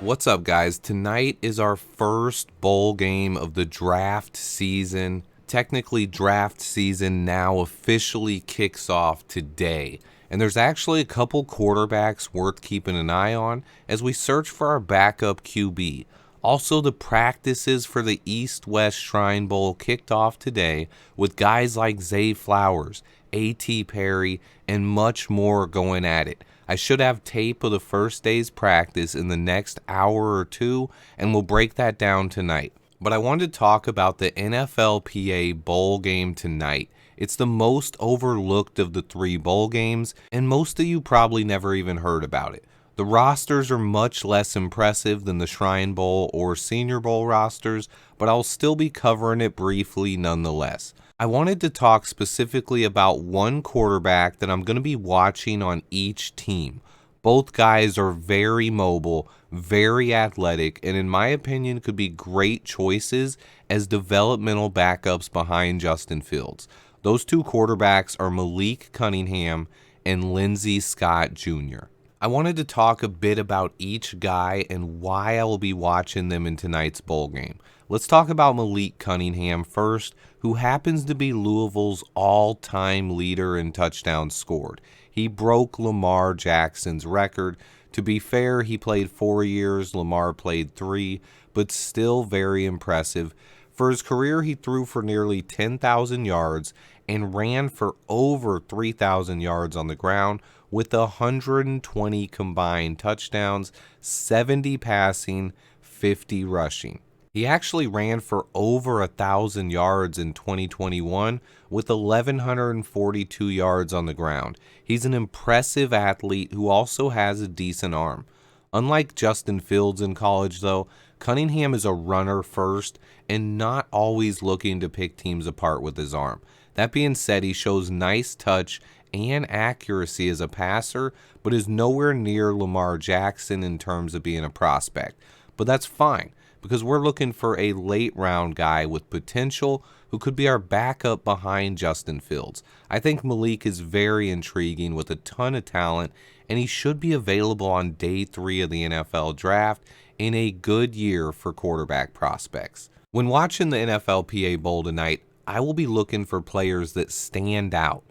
What's up, guys? Tonight is our first bowl game of the draft season. Technically, draft season now officially kicks off today. And there's actually a couple quarterbacks worth keeping an eye on as we search for our backup QB. Also, the practices for the East-West Shrine Bowl kicked off today with guys like Zay Flowers, A.T. Perry, and much more going at it. I should have tape of the first day's practice in the next hour or two, and we'll break that down tonight. But I wanted to talk about the NFLPA bowl game tonight. It's the most overlooked of the three bowl games, and most of you probably never even heard about it. The rosters are much less impressive than the Shrine Bowl or Senior Bowl rosters, but I'll still be covering it briefly nonetheless. I wanted to talk specifically about one quarterback that I'm going to be watching on each team. Both guys are very mobile, very athletic, and in my opinion could be great choices as developmental backups behind Justin Fields. Those two quarterbacks are Malik Cunningham and Lindsey Scott Jr. I wanted to talk a bit about each guy and why I will be watching them in tonight's bowl game. Let's talk about Malik Cunningham first, who happens to be Louisville's all-time leader in touchdowns scored. He broke Lamar Jackson's record. To be fair, he played 4 years, Lamar played 3, but still very impressive. For his career, he threw for nearly 10,000 yards and ran for over 3,000 yards on the ground with 120 combined touchdowns, 70 passing, 50 rushing. He actually ran for over 1,000 yards in 2021 with 1,142 yards on the ground. He's an impressive athlete who also has a decent arm. Unlike Justin Fields in college, though, Cunningham is a runner first and not always looking to pick teams apart with his arm. That being said, he shows nice touch and accuracy as a passer, but is nowhere near Lamar Jackson in terms of being a prospect. But that's fine, because we're looking for a late round guy with potential who could be our backup behind Justin Fields. I think Malik is very intriguing with a ton of talent, and he should be available on day 3 of the NFL draft in a good year for quarterback prospects. When watching the NFLPA Bowl tonight, I will be looking for players that stand out.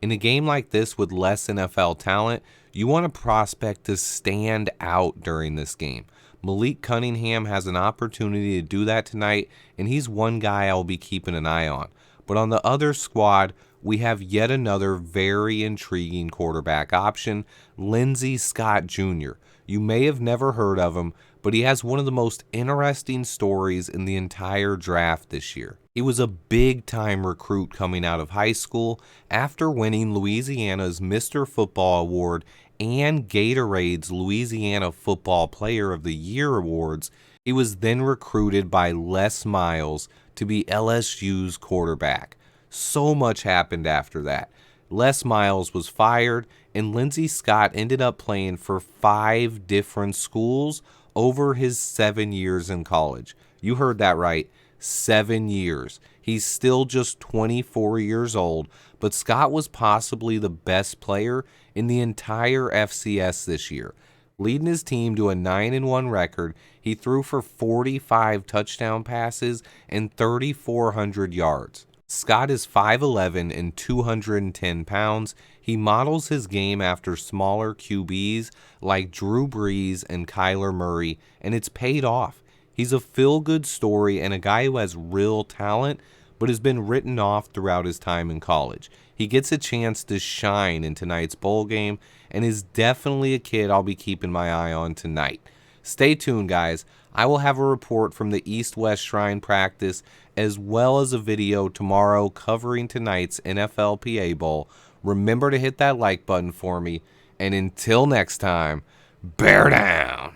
In a game like this with less NFL talent, you want a prospect to stand out during this game. Malik Cunningham has an opportunity to do that tonight, and he's one guy I'll be keeping an eye on. But on the other squad, we have yet another very intriguing quarterback option, Lindsey Scott Jr. You may have never heard of him, but he has one of the most interesting stories in the entire draft this year. He was a big-time recruit coming out of high school after winning Louisiana's Mr. Football Award and Gatorade's Louisiana Football Player of the Year awards. He was then recruited by Les Miles to be LSU's quarterback. So much happened after that. Les Miles was fired, and Lindsey Scott ended up playing for 5 different schools over his 7 years in college. You heard that right, 7 years. He's still just 24 years old, but Scott was possibly the best player in the entire FCS this year. Leading his team to a 9-1 record, he threw for 45 touchdown passes and 3,400 yards. Scott is 5'11 and 210 pounds. He models his game after smaller QBs like Drew Brees and Kyler Murray, and it's paid off. He's a feel-good story and a guy who has real talent, but has been written off throughout his time in college. He gets a chance to shine in tonight's bowl game and is definitely a kid I'll be keeping my eye on tonight. Stay tuned, guys. I will have a report from the East-West Shrine practice as well as a video tomorrow covering tonight's NFLPA Bowl. Remember to hit that like button for me, and until next time, bear down!